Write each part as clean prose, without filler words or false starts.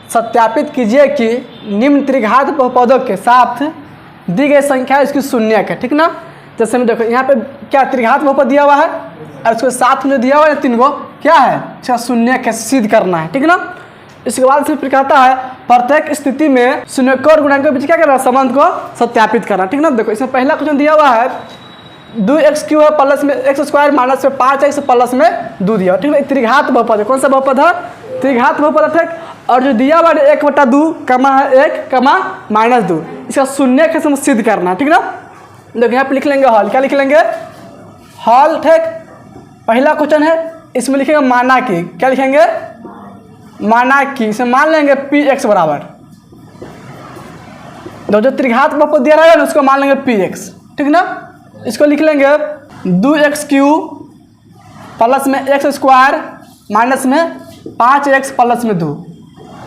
सत्यापित कीजिए कि निम्न त्रिघात बहुपदों के साथ दी गई संख्या इसकी शून्यक है। ठीक ना। जैसे में देखो यहाँ पे क्या त्रिघात बहुपद दिया हुआ है और उसके साथ में दिया हुआ है 3 गो क्या है, इसका शून्यक है, सिद्ध करना है। ठीक ना। इसके बाद इसमें फिर कहता है प्रत्येक स्थिति में शून्यक और गुणांक के बीच क्या करना है, संबंध को सत्यापित करना। ठीक ना। देखो इसमें पहला क्वेश्चन दिया हुआ है 2x³ है प्लस में x² माइनस में 5x प्लस में 2 दिया। ठीक है। त्रिघात बहुपद है। कौन सा बहुपद है, त्रिघात बहुपद है। ठीक। और जो दिया हुआ है 1/2 कमा है 1 कमा -2, इसका शून्यक है सिद्ध करना। ठीक ना। देखो यहाँ पे लिख लेंगे हॉल, क्या लिख लेंगे हॉल। ठीक। पहला क्वेश्चन है इसमें लिखेंगे माना कि, क्या लिखेंगे माना कि, इसे मान लेंगे px बराबर, जो त्रिघात बहुपद दिया रहेगा ना उसको मान लेंगे px। ठीक ना। इसको लिख लेंगे 2x³ प्लस में x² माइनस में 5x प्लस में 2,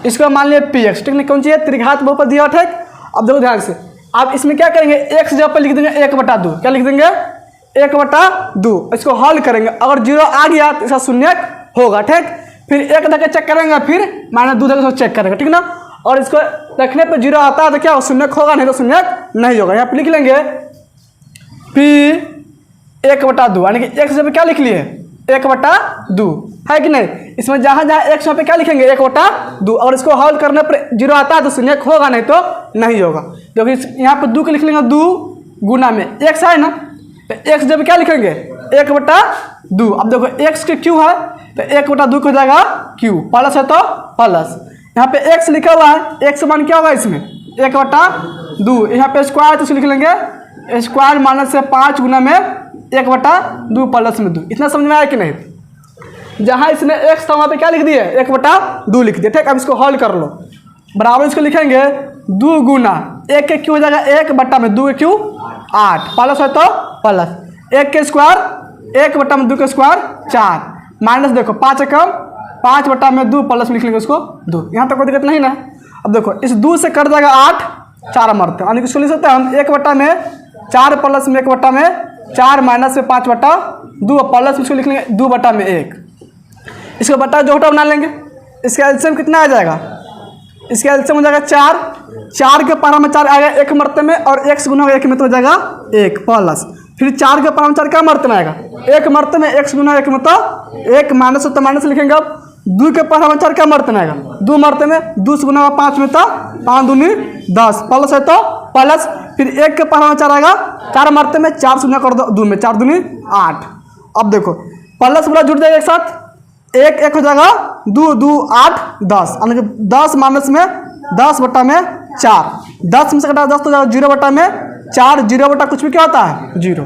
इसको मान लिया px। ठीक ना। कौन सी है, त्रिघात बहुपद दिया। ठीक। अब देखो ध्यान से, अब इसमें क्या करेंगे x जगह पर लिख देंगे 1/2, क्या लिख देंगे 1/2, इसको हल करेंगे। अगर 0 आ गया तो इसका शून्यक होगा। ठीक। फिर 1 धक्के चेक करेंगे, फिर -2 धक्के चेक करेंगे। ठीक ना। और इसको रखने पर 0 आता है तो क्या शून्यक होगा, नहीं तो शून्यक नहीं होगा। यहाँ पे लिख लेंगे p 1/2, यानी कि x जब क्या लिख लिए 1/2 है कि नहीं। इसमें जहाँ जहाँ x यहाँ पे क्या लिखेंगे 1/2, और इसको हल करने पर 0 आता है तो शून्यक होगा, नहीं तो नहीं होगा। देखो यहाँ पे 2 के लिख लेंगे 2 गुना में x है ना, तो x जब क्या लिखेंगे 1/2। अब देखो x के q है तो 1/2 हो जाएगा q, प्लस है तो प्लस। यहाँ पे x लिखा हुआ है, x मान क्या होगा इसमें 1/2। यहाँ पे स्क्वायर तो लिख लेंगे स्क्वायर माइनस से 5 गुना में 1/2 प्लस में 2। इतना समझ में आया कि नहीं। जहाँ इसने x था वहाँ पे क्या लिख दिए 1/2 लिख दिए। ठीक। अब इसको हल कर लो, बराबर इसको लिखेंगे 2 गुना 1 के क्यू हो जाएगा 1/2 के क्यू 8, प्लस है तो प्लस 1 के स्क्वायर 1/2 के स्क्वायर 4, माइनस देखो 5 कम 5/2 प्लस में लिख लेंगे उसको 2। यहाँ तक कोई दिक्कत नहीं ना। अब देखो इस 2 से कट जाएगा 8, 4 मरते, यानी कि इसको लिख सकते हैं हम 1/4 प्लस में 1/4 माइनस में 5/2 प्लस इसको लिख लेंगे 2/1। इसको बटा जोटा बना लेंगे। इसका एलसीएम कितना आ जाएगा, इसका एलसीएम हो जाएगा 4 के पारा में 4 आएगा 1 मरते में, और x गुना 1 में तो हो जाएगा 1 प्लस, फिर 4 के पारा में 4 क्या मरते में आएगा 1 मरते में, x गुना 1 में तो 1 माइनस तो माइनस लिखेंगे। अब 2 के पारा में 4 क्या मरते में आएगा 2 मरते में, 2 से गुना 5 में तो 5 दूनी 10 प्लस है तो प्लस, फिर 1 के पारा में 4 आएगा 4 मरते में, 4 से गुना कर दो 2 में 4 दूनी 8। अब देखो प्लस पूरा जुड़ जाएगा एक साथ, 1 हो जाएगा 2 2 8 10, यानी कि 10 माइनस में 10/4, 10 में से घटा 10 तो जाएगा 0/4, 0 कुछ भी क्या होता है 0,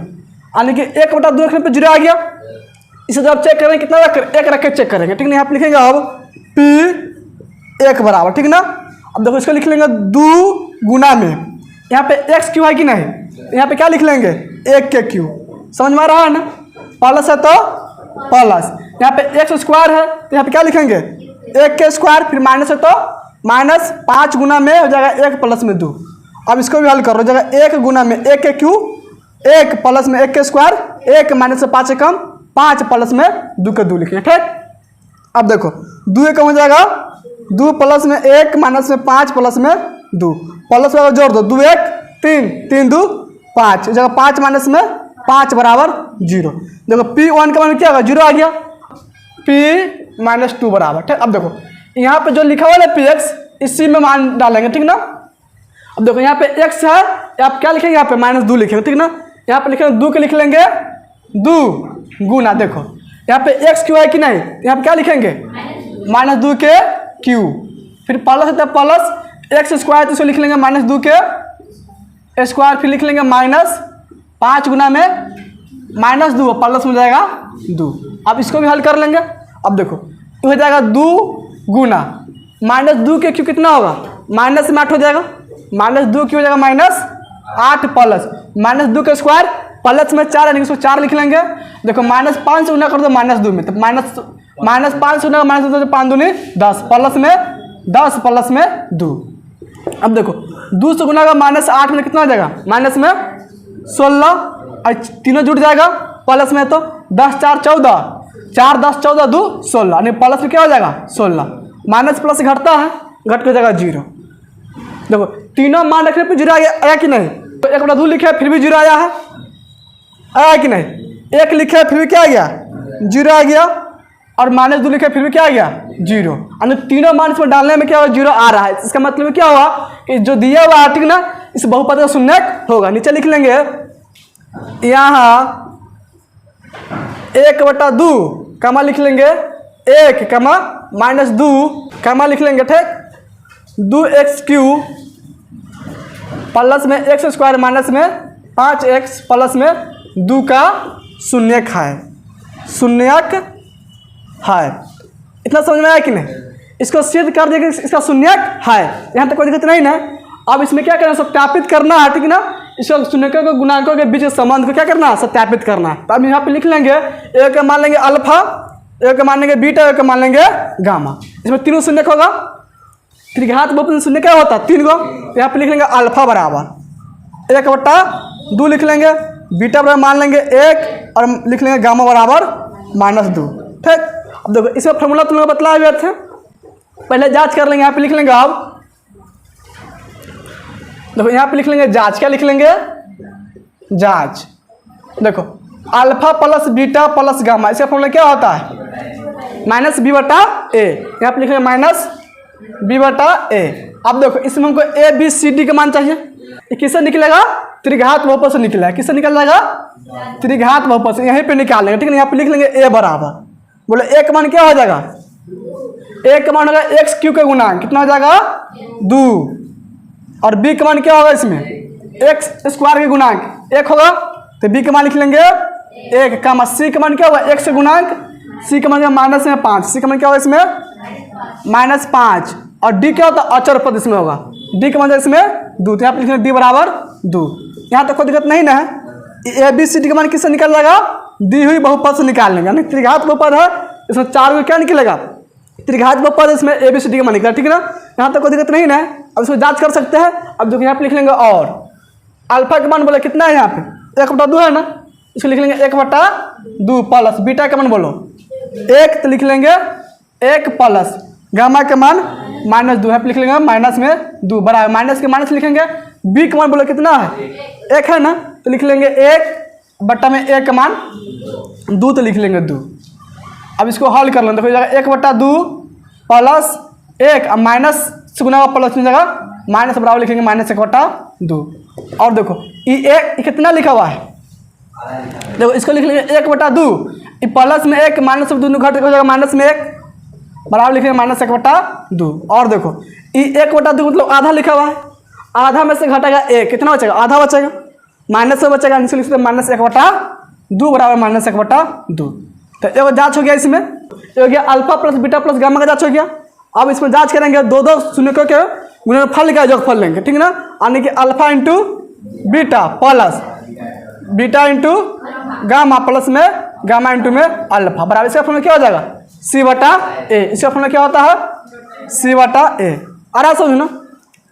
यानी कि 1/2 रखने पर 0 आ गया। इसे जब चेक करेंगे कितना रख 1 रख के चेक करेंगे। ठीक ना। यहाँ पे लिखेंगे अब p 1 बराबर। ठीक ना। अब देखो इसको लिख लेंगे 2 गुना में, यहाँ पे x क्यू है कि नहीं, यहाँ पे क्या लिख लेंगे 1 के क्यू, समझ में आ रहा है ना, प्लस है तो प्लस, यहाँ पे x² है तो यहाँ पे क्या लिखेंगे 1 के स्क्वायर, फिर माइनस है तो माइनस 5 गुना में हो जाएगा 1 प्लस में 2। अब इसको भी हल करो, हो जाएगा 1 गुना में 1 के क्यू 1 प्लस में 1 के स्क्वायर 1 माइनस से 5 कम 5 प्लस में 2 के 2 लिखेंगे। ठीक। अब देखो 2 कम हो जाएगा 2 प्लस में 1 माइनस में 5 प्लस में 2, प्लस में जोड़ दो 2 1 3 3 2 5, जगह 5 माइनस में 5 बराबर 0। देखो p1 का मान क्या होगा 0 आ गया, p-2 बराबर। ठीक। अब देखो यहाँ पे जो लिखा हुआ है px, इसी में मान डालेंगे। ठीक ना। अब देखो यहाँ पे x है, आप क्या लिखेंगे यहाँ पे -2 लिखेंगे। ठीक ना। यहाँ पे लिखेंगे 2 के लिख लेंगे 2 गुना, देखो यहाँ पे x क्यू है कि नहीं, यहाँ पे क्या लिखेंगे -2 के क्यू, फिर प्लस है तो प्लस x² तो इसको लिख लेंगे -2 के स्क्वायर, फिर लिख लेंगे -5 गुना में -2 प्लस में जाएगा 2। अब इसको भी हल कर लेंगे। अब देखो तो हो जाएगा 2 गुना -2 के क्यू कितना होगा माइनस में 8 हो जाएगा, -2 क्यू हो जाएगा -8 प्लस -2 के स्क्वायर प्लस में 4, यानी इसको 4 लिख लेंगे। देखो -5 से गुना कर दो -2 में, तो -5 से गुना -2 5 दूनी 10 प्लस में 10 प्लस में 2। अब देखो 2 से गुना का -8 में कितना हो जाएगा माइनस में 16, और तीनों जुड़ जाएगा प्लस में तो 10 4 14, 4 10 14 2 16, यानी प्लस में क्या हो जाएगा 16, माइनस प्लस घटता है घट के जाएगा 0। देखो तीनों मान रखने पर 0 आया कि नहीं। तो 1/2 लिखे फिर भी 0 आया है, आया कि नहीं। 1 लिखे फिर भी क्या आ गया 0 आ गया, और -2 लिखे फिर भी क्या आ गया 0। यानी तीनों मान इसमें डालने में क्या होगा 0 आ रहा है। इसका मतलब क्या हुआ कि जो दिया हुआ है ठीक ना, इस बहुपद का शून्यक होगा। नीचे लिख लेंगे यहाँ 1/2 कमा लिख लेंगे 1 कमा -2 कमा लिख लेंगे ठीक 2x³ प्लस में x² माइनस में 5x प्लस में 2 का शून्यक है, शून्यक है। इतना समझ में आया कि नहीं। इसको सिद्ध कर दिया कि इसका शून्यक है, यहाँ तक कोई दिक्कत नहीं ना। अब इसमें क्या करना है सत्यापित करना है ठीक ना। इसको शून्यकों को गुणांकों के बीच के संबंध को क्या करना है सत्यापित करना है। तो अब यहाँ पे लिख लेंगे एक मान लेंगे अल्फा, एक मान लेंगे बीटा, एक मान लेंगे गामा। इसमें तीनों शून्यक होगा, त्रिघात बहुपद शून्य क्या होता है 3 गो। यहाँ पे लिख लेंगे अल्फा बराबर 1/2 लिख लेंगे, बीटा बराबर मान लेंगे 1 और लिख लेंगे गामा बराबर -2 ठीक। अब देखो इसमें फॉर्मूला तुम लोग बतलाए हुए थे, पहले जांच कर लेंगे। यहाँ पे लिख लेंगे अब देखो यहाँ पे लिख लेंगे जांच, क्या लिख लेंगे जांच। देखो alpha plus beta plus gamma, इसका फॉर्मूला क्या होता है -b/a। यहाँ पे लिख लेंगे -b/a। अब देखो इसमें हमको ABCD का मान चाहिए, ये किससे निकलेगा त्रिघात बहुपद से निकलेगा। किससे निकल जाएगा त्रिघात बहुपद से, यहीं पे निकाल लेंगे ठीक है। यहाँ पे लिख लेंगे a बराबर, बोले a का मान क्या हो जाएगा, a का मान होगा x³ का गुणांक कितना हो जाएगा 2, और b का मान क्या होगा इसमें x² के गुणांक 1 होगा, तो b का मान लिख लेंगे 1 का c का मान क्या होगा x गुणांक, c का मान -5, c का मान क्या होगा इसमें -5, और d क्या होता है अचर पद इसमें होगा, d का मान इसमें 2। तो यहाँ पे लिख लेंगे d बराबर 2। यहाँ तक कोई दिक्कत नहीं ना है। ABCD का मान किससे निकल जाएगा दी हुई बहुपद से निकाल लेंगे, यानी त्रिघात बहुपद है इसमें 4 को क्या निकलेगा त्रिघात बहुपद, इसमें ABCD का मान निकला ठीक है ना। यहाँ तक कोई दिक्कत नहीं ना है। अब इसको जांच कर सकते हैं। अब देखो यहाँ पे लिख लेंगे और अल्फा का मान बोले कितना है यहाँ पे 1/2 है ना, इसको लिख लेंगे 1/2 प्लस बीटा का मान बोलो 1, तो लिख लेंगे 1 प्लस गामा का मान -2 है, लिख लेंगे -2 बराबर माइनस के माइनस लिखेंगे। बी का मान बोलो कितना है 1 है ना, तो लिख लेंगे 1/1 का मान 2, तो लिख लेंगे 2। अब इसको हल कर लें, देखो 1/2 प्लस 1 अब माइनस से गुना हुआ प्लस में जगह माइनस बराबर लिखेंगे -1/2। और देखो ये कितना लिखा हुआ है, देखो इसको लिख लेंगे 1/2, ये प्लस में 1 माइनस से 2 घट हो जाएगा माइनस में 1 बराबर लिखेंगे -1/2। और देखो ये 1/2 मतलब आधा लिखा हुआ है, आधा में से घटेगा 1 कितना बचेगा आधा बचेगा, माइनस से बचेगा, इसको लिख सकते -1/2 बराबर -1/2। तो एक जांच हो गया, इसमें ये हो गया alpha plus beta plus gamma का जांच हो गया। अब इसमें जांच करेंगे दो शून्यकों के गुणनफल का योगफल लेंगे ठीक ना, यानी कि alpha into beta plus beta into gamma plus में गामा इंटू में अल्फा बराबर इसका फॉर्मूला क्या हो जाएगा C/A। इसका फॉर्मूला क्या होता है C/A। आ रहा समझ ना।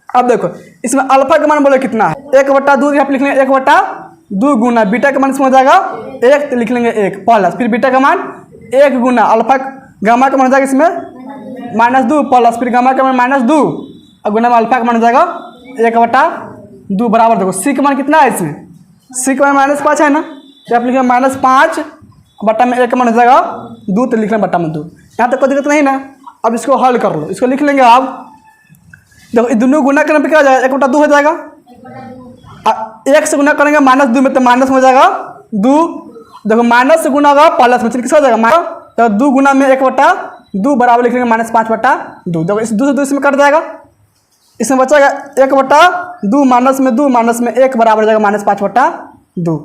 अब देखो इसमें अल्फा का मान बोले कितना है 1/2, यहाँ पे लिख लेंगे 1/2 गुना बीटा का मान इसमें हो जाएगा 1, तो लिख लेंगे 1 प्लस फिर बीटा का मान 1 गुना अल्फा गामा का मान हो जाएगा इसमें -2 प्लस फिर गामा का मान -2 और गुना में अल्फा का मान हो जाएगा 1/2 बराबर। देखो सी का मान कितना है इसमें, सी का मान -5 है ना, तो आप लिखेंगे -5 बटा में 1 का मान हो जाएगा 2, तो लिख लेंगे बटा में 2। यहाँ तक कोई दिक्कत नहीं ना। अब इसको हल कर लो, इसको लिख लेंगे आप, देखो ये दोनों गुना करने पे क्या हो जाएगा 1/2 हो जाएगा, 1 से गुना करेंगे -2 में तो माइनस में हो जाएगा 2। देखो माइनस से गुना होगा प्लस में किसका हो जाएगा तो 2 गुना में 1/2 बराबर लिख लेंगे -5/2। देखो इस 2 से 2 इसमें कट जाएगा, इसमें बचेगा 1/2 माइनस में 2 माइनस में 1 बराबर हो जाएगा -5/2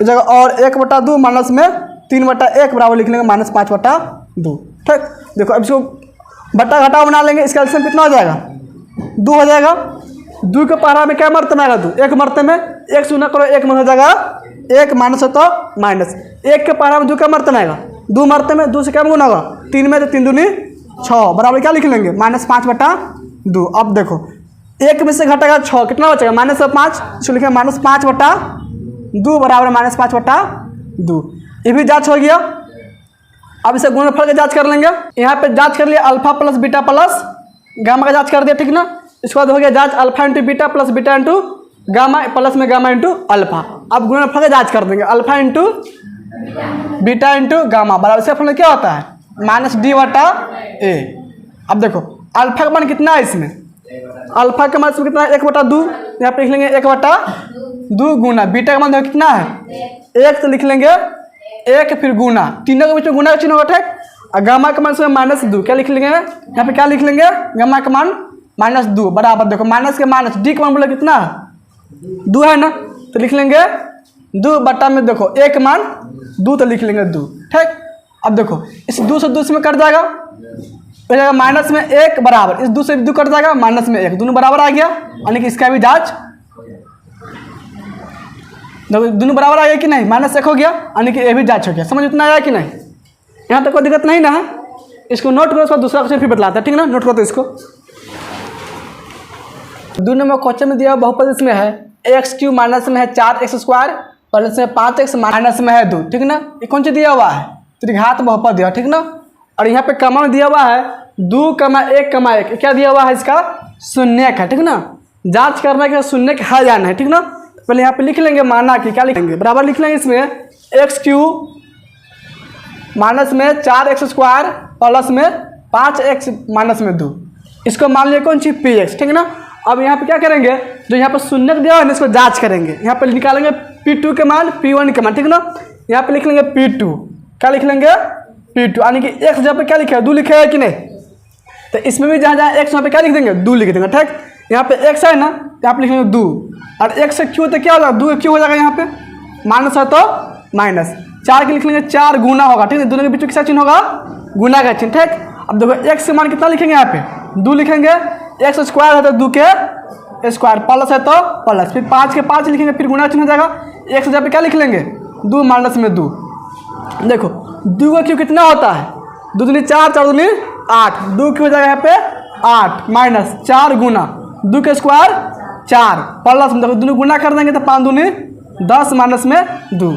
इस जगह, और 1/2 माइनस में 3/1 बराबर लिख लेंगे -5/2 ठीक। देखो अब इसको बट्टा घटाव बना लेंगे, इसका एलसीएम कितना हो जाएगा 2 हो जाएगा। 2 के पहरा में क्या मरते में आएगा 2, 1 मरते में 1 से गुना करो 1 में हो जाएगा 1 माइनस हो तो माइनस, 1 के पहरा में 2 क्या मरते में आएगा 2 मरते में 2 से क्या गुना होगा 3 में, तो 3 दूनी 6 बराबर क्या लिख लेंगे -5/2। अब देखो 1 में से घटेगा 6 कितना बचेगा -5, इसको लिखेंगे -5/2 बराबर -5/2। ये भी जांच हो गया। अब इसे गुणनफल की जांच कर लेंगे। यहाँ पे जांच कर लिया alpha plus beta plus gamma का जांच कर दिया, ठीक ना। इसके बाद हो गया जांच alpha into beta plus beta into gamma plus में गामा इंटू अल्फा। अब गुणनफल का जांच कर देंगे, alpha into beta into gamma बराबर से फल क्या होता है -d/a। अब देखो अल्फा का मान कितना है इसमें, अल्फा का मान इसमें कितना है 1/2, यहाँ पे लिख लेंगे 1/2 गुना बीटा का मान देखो कितना है 1, तो लिख लेंगे 1 फिर गुना, तीनों के बीच में गुना का चिन्ह होगा, ठीक। और गामा का मान इसमें -2, क्या लिख लेंगे यहाँ पे, क्या लिख लेंगे गामा का मान -2 बराबर देखो माइनस के माइनस डी का मान बोले कितना 2 है ना, तो लिख लेंगे 2 बटा में देखो 1 मान 2, तो लिख लेंगे 2, ठीक। अब देखो इस 2 से 2 में कट जाएगा, हो जाएगा माइनस में 1 बराबर, इस 2 से 2 कट जाएगा माइनस में 1, दोनों बराबर आ गया, यानी कि इसका भी जांच देखो दोनों बराबर आ गया कि नहीं, -1 हो गया, यानी कि ये भी जांच हो गया। समझ उतना आया कि नहीं, यहाँ तक कोई दिक्कत नहीं ना है। इसको नोट करो, उसका दूसरा क्वेश्चन फिर बतलाता है, ठीक ना। नोट करो तो इसको 2 नंबर क्वेश्चन में दिया बहुपद इसमें है x³ माइनस में है 4x² प्लस में 5x माइनस में है 2, ठीक ना। ये कौन सी दिया हुआ है त्रिघात बहुपद दिया, ठीक ना। और यहाँ पे कमा में दिया हुआ है 2,1,1 क्या दिया हुआ है इसका शून्यक है, ठीक ना। जांच करना है कि शून्यक है या नहीं, ठीक ना। पहले यहाँ पे लिख लेंगे माना कि क्या लिखेंगे बराबर लिख लेंगे इसमें x³ माइनस में 4x² प्लस में 5x माइनस में 2, इसको मान लिया कौन सी px, ठीक ना। अब यहाँ पे क्या करेंगे, जो यहाँ पे शून्य दिया है ना इसको जांच करेंगे, यहाँ पे निकालेंगे p2 के मान p1 के मान, ठीक ना। यहाँ पे लिख लेंगे p2, क्या लिख लेंगे p2, यानी कि x जहाँ पे क्या लिखा है 2 लिखा है कि नहीं, तो इसमें भी जहाँ जहाँ x वहाँ पे क्या लिख देंगे 2 लिख देंगे, ठीक। यहाँ पे x है ना, यहाँ पे लिख लेंगे 2, और x से q तो क्या होगा 2 q हो जाएगा, यहाँ पे माइनस है तो माइनस, 4 के लिख लेंगे 4 गुना होगा, ठीक है। दोनों के बीच में किसका चिन्ह होगा गुना का चिन्ह, ठीक। अब देखो x के मान कितना लिखेंगे, यहाँ पे 2 लिखेंगे, x² है तो 2 के स्क्वायर प्लस है तो प्लस, फिर 5 के 5 लिखेंगे, फिर गुना चिन्ह हो जाएगा, x जहाँ पे क्या लिख लेंगे 2 माइनस में 2। देखो 2 का क्यू कितना होता है 2 दूनी 4, 4 दूनी 8, 2 क्यू हो जाएगा यहाँ पे 8 माइनस 4 गुना 2 के स्क्वायर 4 प्लस में देखो दोनों गुना कर देंगे तो 5 दूनी 10 माइनस में 2,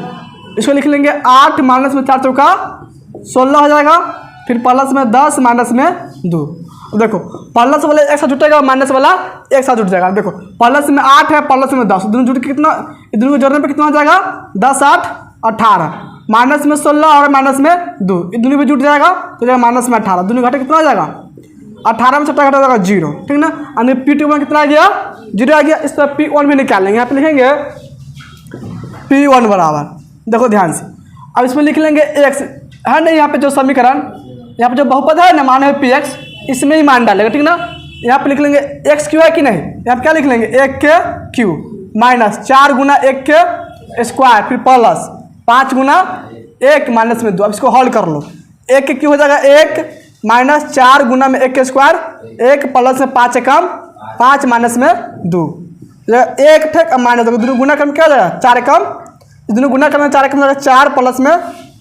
इसको लिख लेंगे 8 माइनस में 4 चौका 16 हो जाएगा, फिर प्लस में 10 माइनस में 2। देखो प्लस वाला एक साथ जुटेगा, माइनस वाला एक साथ जुट जाएगा। देखो प्लस में 8 है, प्लस में 10, दोनों जुट के कितना, दोनों को जोड़ने पे कितना हो जाएगा 10 8 18, माइनस में 16 और माइनस में 2, दोनों भी जुट जाएगा तो जाएगा माइनस में 18, दोनों घटे कितना हो जाएगा 18 में 7 घटा जाएगा 0, ठीक ना। यानी p2 में कितना आ गया 0 आ गया। इस तरह p1 भी निकाल लेंगे, यहाँ पे लिखेंगे p1 बराबर, देखो ध्यान से, अब इसमें लिख लेंगे x है ना, यहाँ पे जो समीकरण यहाँ पे जो बहुपद है ना मान है px, इसमें ही मान डालेगा, ठीक ना। यहाँ पे लिख लेंगे x³ है कि नहीं, यहाँ पे क्या लिख लेंगे 1 के क्यू माइनस 4 गुना 1 के स्क्वायर, फिर प्लस 5 गुना 1 माइनस में 2। अब इसको हल कर लो, 1 के क्यू हो जाएगा 1 माइनस 4 गुना में 1 के स्क्वायर 1 प्लस में 5 कम 5 माइनस में 2, 1 ठेक माइनस दोनों गुना करने क्या हो जाएगा 4 कम, दोनों गुना करने 4 कम हो जाएगा 4 प्लस में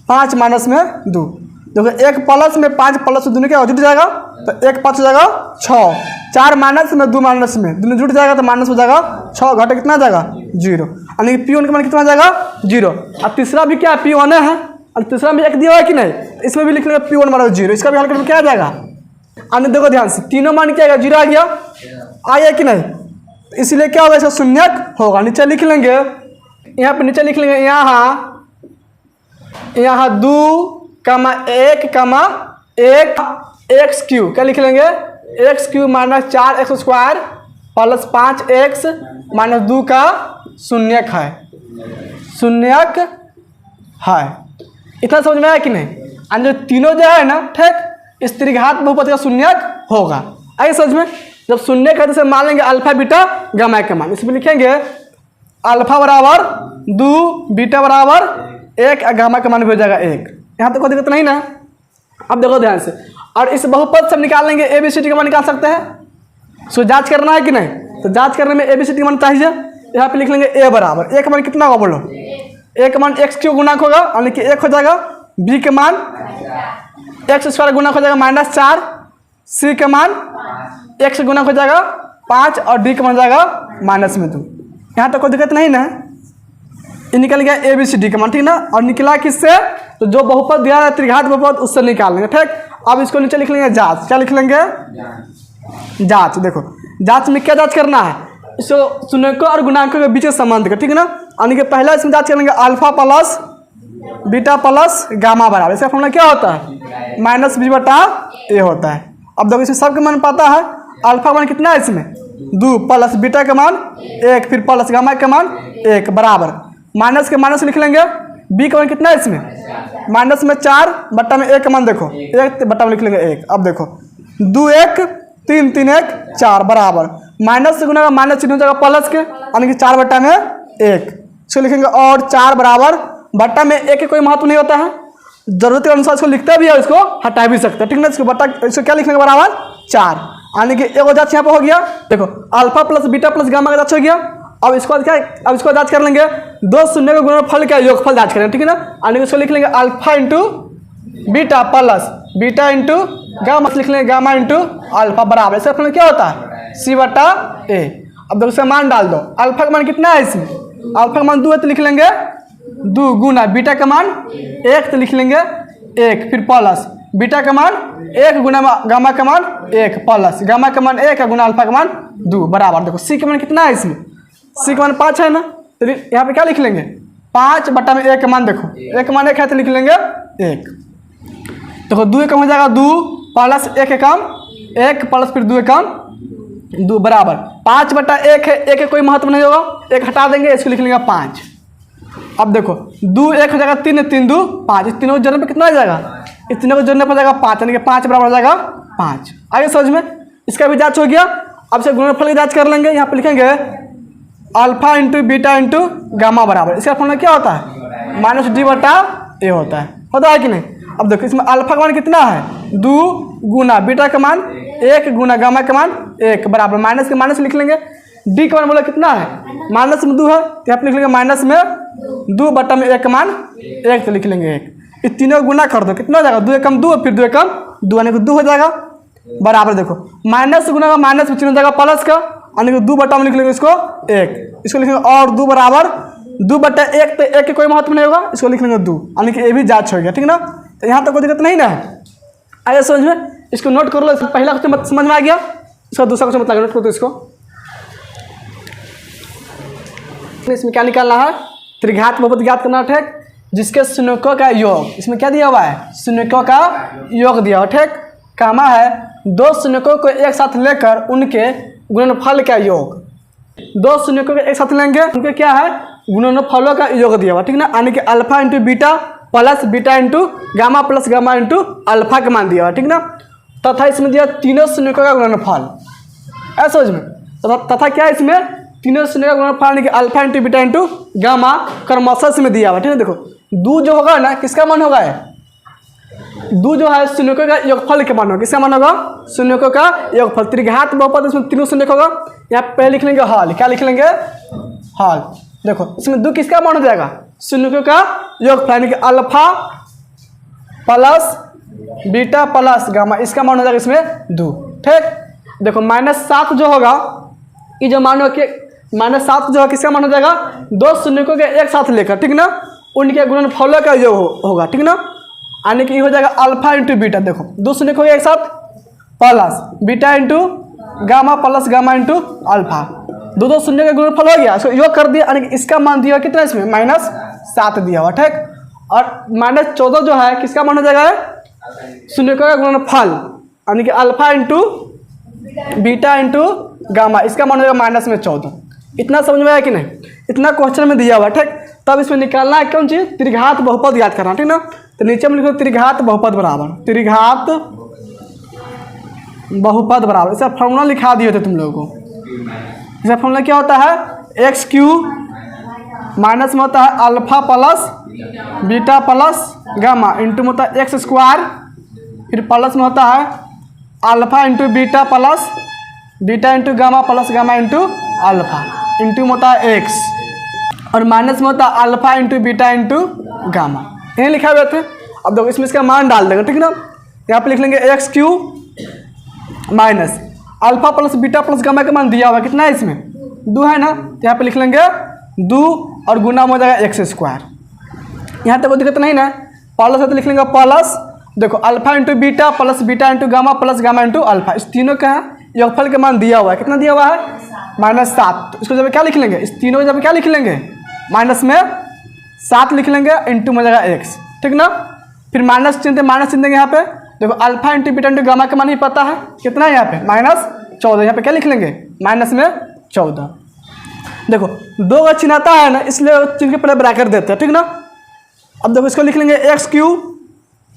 5 माइनस में 2। देखो 1 प्लस में 5 प्लस में दोनों क्या जुट जाएगा, तो 1 5 हो जाएगा 6, 4 माइनस में 2 माइनस में दोनों जुट जाएगा तो माइनस हो जाएगा 6, घटे कितना जाएगा 0, यानी कि p1 का मान कितना जाएगा 0। अब तीसरा भी क्या p1 है, और तीसरा में 1 दिया हुआ है कि नहीं, इसमें भी लिख लेंगे p1 बराबर 0, इसका भी हल करके क्या आ जाएगा। अन्य देखो ध्यान से तीनों मान क्या आएगा 0 आ गया कि नहीं, इसलिए क्या होगा इसका शून्यक होगा। नीचे लिख लेंगे, यहाँ पे नीचे लिख लेंगे यहाँ 2,1,1 x³ क्या लिख लेंगे x³ minus 4x² plus 5x minus 2 का शून्यक है, शून्यक है। इतना समझ में आया कि नहीं। और जो तीनों जो है ना ठीक इस त्रिघात बहुपद का शून्यक होगा। आइए समझ में, जब शून्यक है तो इसे मान लेंगे अल्फा बीटा गामा के मान, इसमें लिखेंगे अल्फा बराबर 2 बीटा बराबर 1 गामा का मान भी हो जाएगा 1। यहाँ तक कोई दिक्कत नहीं ना। अब देखो ध्यान से, और इस बहुपद से निकाल लेंगे ABCD का मान निकाल सकते हैं। सो जांच करना है कि नहीं, तो जांच करने में ABCD का मान चाहिए। यहाँ पे लिख लेंगे A बराबर, A का मान कितना होगा बोलो, A का मान x³ गुणक होगा यानी कि 1 हो जाएगा, B के मान x² गुणक हो जाएगा -4, C के मान x गुणक हो जाएगा 5 और D का मान जाएगा -2। यहाँ तक कोई दिक्कत नहीं ना। ये निकल गया ABCD का मान, ठीक ना। और निकला किससे, तो जो बहुपद दिया है त्रिघात बहुपद उससे निकाल लेंगे। ठीक, अब इसको नीचे लिख लेंगे जांच, क्या लिख लेंगे जांच। देखो जांच में क्या जांच करना है, इसको शून्यकों और गुणांकों के बीच के संबंध का, ठीक है ना। यानी कि पहला इसमें जांच करेंगे alpha plus beta plus gamma बराबर, इसका फॉर्मूला क्या होता है माइनस बी बटा ए होता है। अब देखो इसमें सबका मान पता है, अल्फा का मान कितना है इसमें 2 प्लस बीटा का मान 1 फिर प्लस गामा का मान 1 बराबर माइनस के माइनस लिख लेंगे। बी का मान कितना है इसमें माइनस में 4 बट्टा में 1 का मान देखो 1 बट्टा में लिख लेंगे 1। अब देखो 2 1 3 3 1 4 बराबर माइनस से गुना माइनस चिन्ह हो जाएगा प्लस के, यानी कि 4 बट्टा में 1 इसको लिखेंगे और 4 बराबर बट्टा में 1 के कोई महत्व नहीं होता है, जरूरत के अनुसार इसको लिखता भी है इसको हटा भी सकते हैं, ठीक है ना। इसको बट्टा इसको क्या लिखेंगे बराबर 4, यानी कि एक जांच यहाँ पे हो गया। देखो alpha plus beta plus gamma का जांच हो गया। अब इसको क्या, अब इसको जांच कर लेंगे दो शून्य का गुणनफल का योगफल जांच करेंगे, ठीक है ना। यानी कि इसको लिख लेंगे alpha into beta plus beta into gamma लिख लेंगे गामा इंटू अल्फा बराबर इसका फल क्या होता है सी बटा ए। अब देखो इसका मान डाल दो, अल्फा का मान कितना है इसमें, अल्फा का मान 2 है तो लिख लेंगे 2 गुना बीटा का मान 1 तो लिख लेंगे 1 फिर प्लस बीटा का मान 1 गुना गामा का मान 1 प्लस गामा का मान 1 गुना अल्फा का मान 2 बराबर। देखो सी का मान कितना है इसमें, सी का मान 5 है ना, तो यहाँ पे क्या लिख लेंगे 5 बट्टा में 1 का मान देखो 1 का मान 1 है तो लिख लेंगे 1। देखो 2 कम हो जाएगा 2 प्लस 1 कम 1 प्लस फिर 2 कम 2 बराबर 5 बट्टा 1 है, 1 का कोई महत्व नहीं होगा, 1 हटा देंगे इसको लिख लेंगे 5। अब देखो 2 1 हो जाएगा 3 3 2 5, इस तीनों को जोड़ने पर कितना आ जाएगा, इस तीनों को जोड़ने पर जाएगा 5, यानी कि 5 बराबर हो जाएगा 5। आगे समझ में, इसका भी जांच हो गया। अब से गुणनफल की जांच कर लेंगे, यहाँ पे लिखेंगे alpha into beta into gamma बराबर इसका फॉर्मूला क्या होता है माइनस डी बटा ए होता है कि नहीं। अब देखो इसमें अल्फा का मान कितना है 2 गुना बीटा का मान 1 गुना गामा का मान 1 बराबर माइनस के माइनस लिख लेंगे। डी का मान बोला कितना है माइनस में 2 है तो यहाँ पे लिख लेंगे माइनस में 2 बटा में 1 का मान 1 तो लिख लेंगे 1। इस तीनों को गुना कर दो कितना हो जाएगा 2 एकम 2 फिर 2 एकम 2 यानी कि 2 हो जाएगा बराबर। देखो माइनस गुना का माइनस में चिन्ह हो जाएगा प्लस का, यानी कि 2 बटा में लिख लेंगे इसको 1, इसको लिखेंगे और 2 बराबर 2 बटा 1 तो 1 के कोई महत्व नहीं होगा, इसको लिख लेंगे 2, यानी कि ये भी जांच हो गया, ठीक ना। तो यहाँ तक कोई दिक्कत नहीं ना है, आइए समझ में, इसको नोट कर लो। इसको पहला क्वेश्चन समझ में आ गया, इसका दूसरा क्वेश्चन मतलब नोट कर दो इसको। इसमें क्या निकालना है त्रिघात बहुपद ज्ञात करना, ठीक, जिसके शून्यकों का योग, इसमें क्या दिया हुआ है शून्यकों का योग दिया हुआ, ठीक। कामा है 2 शून्यकों को एक साथ लेकर उनके गुणनफल का योग, 2 शून्यकों को एक साथ लेंगे उनके क्या है गुणनफलों का योग दिया हुआ, ठीक ना। यानी कि alpha into beta plus beta into gamma plus gamma into alpha का मान दिया हुआ, ठीक ना। तथा इसमें दिया तीनों शून्यकों का गुणनफल, ऐसा समझ में। तथा क्या इसमें तीनों शून्य का गुणनफल यानी कि alpha into beta into gamma क्रमशः इसमें दिया हुआ, ठीक है। देखो 2 जो होगा ना किसका मान होगा, 2 जो है शून्यकों का योगफल के मान होगा, किसका मान होगा शून्यकों का योगफल। त्रिघात बहुपद इसमें तीनों शून्य होगा, यहाँ पहले लिख लेंगे हल, क्या लिख लेंगे हल। देखो इसमें 2 किसका मान हो जाएगा शून्यकों का योगफल यानी कि alpha plus beta plus gamma, इसका मान हो जाएगा इसमें 2, ठीक। देखो -7 जो होगा ये जो मान होगा -7 जो है किसका मान हो जाएगा 2 शून्यकों के एक साथ लेकर, ठीक ना, उनके गुणनफलों का योग होगा, ठीक ना। यानी कि हो जाएगा अल्फा इंटू बीटा, देखो 2 शून्यकों के एक साथ plus beta into gamma plus gamma into alpha, 2 शून्य का गुणनफल हो गया, इसको योग कर दिया, यानी कि इसका मान दिया कितना इसमें -7 दिया हुआ, ठीक। और -14 जो है किसका मान हो जाएगा शून्यकों का गुणनफल यानी कि alpha into beta into gamma, इसका मान हो जाएगा -14। इतना समझ में आया कि नहीं, इतना क्वेश्चन में दिया हुआ, ठीक। तब इसमें निकालना है कौन चीज त्रिघात बहुपद याद करना, ठीक ना। तो नीचे में लिखो त्रिघात बहुपद बराबर त्रिघात बहुपद बराबर, इसका फॉर्मूला लिखा दिए थे तुम लोगों को। इसका फॉर्मूला क्या होता है x³ माइनस में होता है alpha plus beta plus gamma into में होता है x स्क्वायर, फिर प्लस में होता है alpha into beta plus beta into gamma plus gamma into alpha into में होता है x, और माइनस में होता है alpha into beta into gamma, यही लिखा हुए थे। अब देखो इसमें इसका मान डाल देंगे, ठीक ना। यहाँ पे लिख लेंगे x³ minus alpha plus beta plus gamma का मान दिया हुआ कितना है इसमें 2 है ना, तो यहाँ पे लिख लेंगे 2 और गुना में हो जाएगा x²। यहाँ तक कोई दिक्कत नहीं ना, प्लस है तो लिख लेंगे प्लस, देखो alpha into beta plus beta into gamma plus gamma into alpha, इस तीनों का योगफल का मान दिया हुआ है, कितना दिया हुआ है -7। तो इसको जब क्या लिख लेंगे, इस तीनों को जब क्या लिख लेंगे, माइनस में 7 लिख लेंगे, इंटू में जाएगा x, ठीक ना। फिर माइनस चिन्ह देंगे यहाँ पे। देखो alpha into beta into gamma का मान ही पता है, कितना है यहाँ पे -14। यहाँ पे क्या लिख लेंगे, -14। देखो 2 का चिन्ह आता है ना, इसलिए चिन्ह के पहले ब्रैकेट देते हैं, ठीक ना। अब देखो इसको लिख लेंगे x³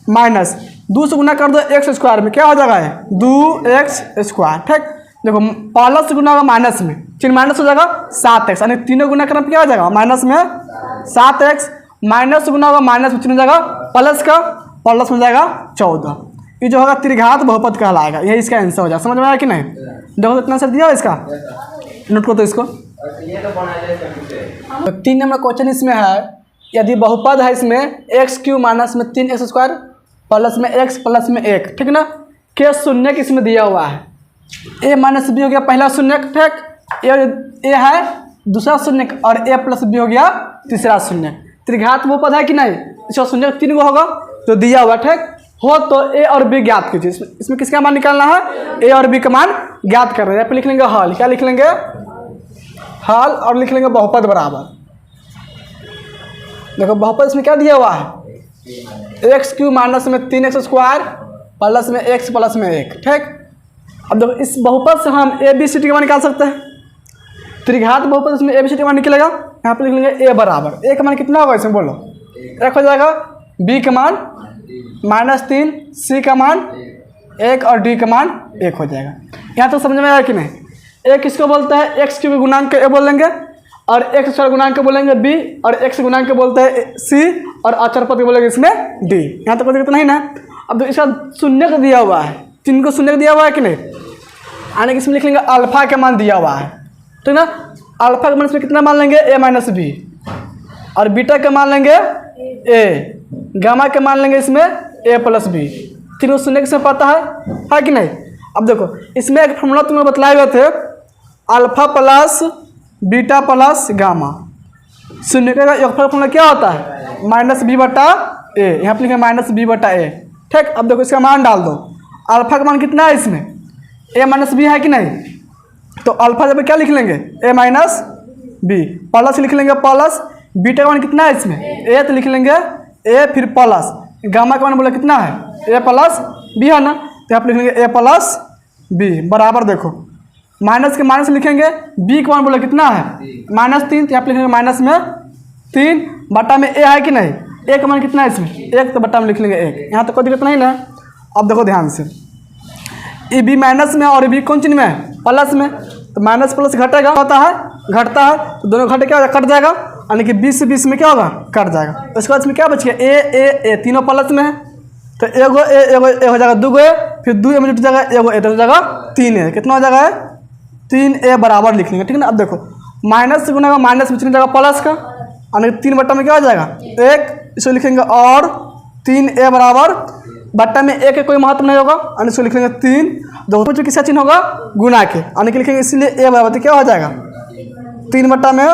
माइनस 2 से गुना कर दो x² में, क्या हो जाएगा है 2x², ठीक। देखो प्लस गुना होगा माइनस में, चिन्ह माइनस हो जाएगा 7x, यानी तीनों गुना करना क्या हो जाएगा माइनस में 7x, माइनस गुना होगा माइनस में, चिन्ह हो जाएगा प्लस का, प्लस में जाएगा 14। ये जो होगा त्रिघात बहुपद कहलाएगा, यही इसका आंसर हो जाएगा। समझ में आया कि नहीं। देखो तो इतना सर दिया हो इसका, नोट करो तो इसको। 3 नंबर क्वेश्चन इसमें है, यदि बहुपद है इसमें x³ माइनस में 3x² प्लस में x प्लस में 1, ठीक ना। के शून्य इसमें दिया हुआ है, a माइनस b हो गया पहला शून्य, ठीक। ए है दूसरा शून्य और a प्लस b हो गया तीसरा शून्य। त्रिघात बहुपद है कि नहीं, इसका शून्य 3 गो होगा जो दिया हुआ, ठीक हो। तो a और b ज्ञात कीजिए। इसमें किसका मान निकालना है, a और b का मान ज्ञात कर रहे हैं। यहाँ पे लिख लेंगे हल, क्या लिख लेंगे हल, और लिख लेंगे बहुपद बराबर। देखो बहुपद इसमें क्या दिया हुआ है, x³ माइनस में 3x² प्लस में x प्लस में 1, ठीक। अब देखो इस बहुपद से हम ABCD का मान निकाल सकते हैं। त्रिघात बहुपद इसमें ABCD का मान निकलेगा। यहाँ पे लिख लेंगे a बराबर, a का मान कितना होगा इसमें बोलो, 1 हो जाएगा, b का मान -3, c का मान 1 और d का मान 1 हो जाएगा। यहाँ तो समझ में आया कि नहीं। a किसको बोलता है, x³ गुणांक a बोलेंगे, और x² गुणांक बोलेंगे b, और x गुणांक बोलते हैं c, और अचर पद बोलेंगे इसमें d। यहाँ तक तो कितना ही ना। अब इसका शून्य का दिया हुआ है, 3 को शून्य का दिया हुआ है कि नहीं, आने के इसमें लिख लेंगे अल्फा का मान दिया हुआ है, ठीक ना। अल्फा का मान इसमें कितना मान लेंगे a माइनस b, और बीटा का मान लेंगे a, गामा का मान लेंगे इसमें a प्लस b। तीनों शून्य किसमें पता है कि नहीं। अब देखो इसमें एक फॉर्मूला तुम्हें बतलाए हुए थे, alpha plus beta plus gamma. शून्य का योगफल फॉर्मूला क्या होता है, -b/a। यहाँ पे लिखे -b/a, ठीक। अब देखो इसका मान डाल दो, अल्फा का मान कितना है इसमें, a माइनस b है कि नहीं। तो अल्फा जब क्या लिख लेंगे a माइनस b, प्लस लिख लेंगे प्लस, बीटा का मान कितना है इसमें a, तो लिख लेंगे a फिर प्लस, गामा का मान बोला कितना है a प्लस b है ना, तो यहाँ पे लिख लेंगे a प्लस b बराबर। देखो माइनस के माइनस लिखेंगे, b का मान बोला कितना है -3, तो यहाँ पे लिखेंगे माइनस में 3 बटा में a है कि नहीं, a का मान कितना है इसमें 1, तो बटा में लिख लेंगे 1। यहाँ तो कोई दिक्कत नहीं ना। अब देखो ध्यान से, ये b माइनस में और b कौन चिन्ह में है, प्लस में, तो माइनस प्लस घटेगा, होता है घटता है, तो दोनों घटे क्या कट जाएगा, यानी कि 20 से 20 में क्या होगा कट जाएगा। उसके बाद इसमें क्या बच गया a तीनों प्लस में है, तो एगो ए हो जाएगा, 2 ए, फिर 2 ए में जुट जाएगा एगो ए, तो हो जाएगा 3 ए, कितना हो जाएगा 3a बराबर लिख लेंगे, ठीक ना। अब देखो माइनस से गुना का माइनस में जाएगा प्लस का, यानी 3 बट्टा में क्या हो जाएगा 1, इसको लिखेंगे और 3a बराबर, बट्टा में 1 का कोई महत्व नहीं होगा, यानी इसको लिख लेंगे 3। देखो जो किसका चिन्ह होगा गुना के, यानी कि लिखेंगे इसलिए a बराबर, तो क्या हो जाएगा 3 बट्टा में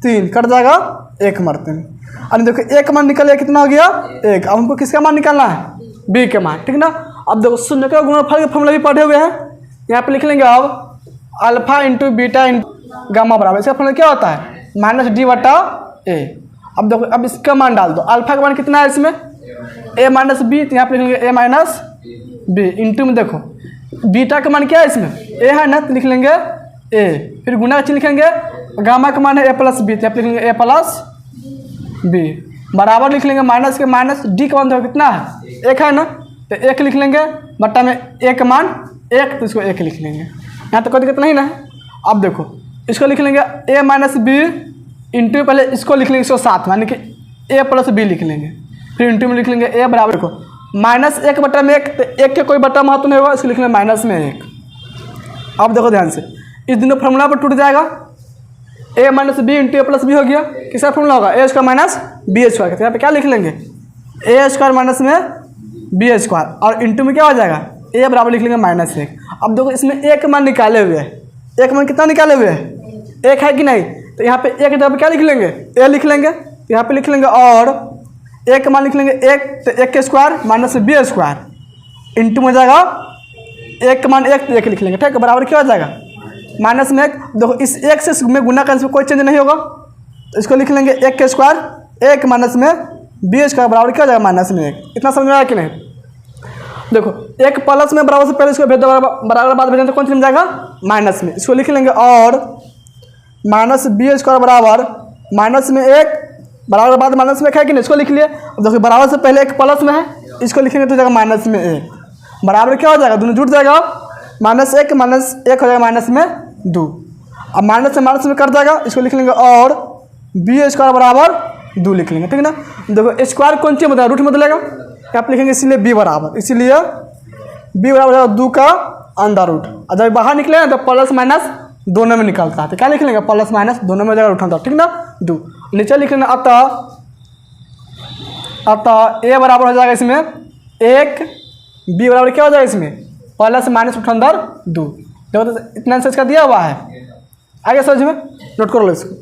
3 कट जाएगा 1 मरते में, यानी देखो 1 मान निकल गया, कितना हो गया 1। अब हमको किसका मान निकालना है b के मान, ठीक ना। अब देखो शून्य का गुणनफल के फॉर्मूला भी पढ़े हुए हैं, यहाँ पे लिख लेंगे अब alpha into beta into gamma बराबर, इसका फॉर्मूला क्या होता है -d/a। अब देखो अब इसका मान डाल दो, अल्फा का मान कितना है इसमें a माइनस b, तो यहाँ पे लिख लेंगे a माइनस b इंटू में देखो बीटा का मान क्या है इसमें a है ना, तो लिख लेंगे a, फिर गुना का चिन्ह लिखेंगे, गामा का मान है a प्लस b, तो यहाँ पे लिख लेंगे a प्लस b बराबर लिख लेंगे, माइनस के माइनस d का मान देखो कितना है 1 है ना, तो 1 लिख लेंगे, बट्टा में a का मान 1, तो इसको 1 लिख लेंगे। यहाँ तो कोई दिक्कत नहीं ना। अब देखो इसको लिख लेंगे a माइनस b इंटू, पहले इसको लिख लेंगे इसको साथ में, यानी कि a प्लस b लिख लेंगे, फिर इंटू में लिख लेंगे a बराबर, देखो -1 बटा में 1, तो 1 के कोई बटा महत्व नहीं होगा, इसको लिख लेंगे माइनस में 1। अब देखो ध्यान से, इस दोनों फॉर्मूला पर टूट जाएगा, a minus b into a plus b हो गया, किसका फॉर्मूला होगा a² माइनस b², तो यहाँ पे क्या लिख लेंगे a² माइनस में b², और इंटू में क्या हो जाएगा a बराबर लिख लेंगे -1। अब देखो इसमें एक मान निकाले हुए हैं, एक मान कितना निकाले हुए हैं 1 है कि नहीं, तो यहाँ पे 1 जगह पे क्या लिख लेंगे a लिख लेंगे, तो यहाँ पे लिख लेंगे और 1 मान लिख लेंगे 1, तो 1 के स्क्वायर माइनस b² इंटू में जाएगा एक का मान एक लिख लेंगे, ठीक है। बराबर क्या हो जाएगा माइनस में एक। देखो इस एक से में गुना करने से कोई चेंज नहीं होगा, तो इसको लिख लेंगे एक के स्क्वायर एक माइनस में बी स्क्वायर बराबर क्या हो जाएगा माइनस में एक। इतना समझ में आया कि नहीं? देखो एक प्लस में बराबर से पहले इसको भेज दो, बराबर बाद भेजेंगे तो कौन चीज जाएगा माइनस में। इसको लिख लेंगे और माइनस बी स्क्वायर बराबर माइनस में एक बराबर बाद माइनस में एक है कि नहीं, इसको लिख लिए। अब देखो बराबर से पहले एक प्लस में है, इसको लिखेंगे तो जाएगा माइनस में एक बराबर क्या हो जाएगा दोनों जुट जाएगा माइनस एक हो जाएगा माइनस में 2। अब माइनस में कट जाएगा, इसको लिख लेंगे और बी स्क्वायर बराबर 2 लिख लेंगे, ठीक है ना। देखो स्क्वायर कौन चीज बदलेगा रूट में बदलेगा, यहाँ पे लिखेंगे इसीलिए बी बराबर, इसीलिए बी बराबर 2 का अंडर रूट। और जब बाहर निकले ना तो प्लस माइनस दोनों में निकलता है, तो क्या लिख लेंगे प्लस माइनस दोनों में जगह उठाता, ठीक ना 2। नीचे लिख लेंगे अतः ए बराबर हो जाएगा इसमें एक, बी बराबर क्या हो जाएगा इसमें प्लस माइनस रूट अंदर 2। देखो तो इतना आंसर इसका दिया हुआ है, आगे समझ में नोट कर लो इसको।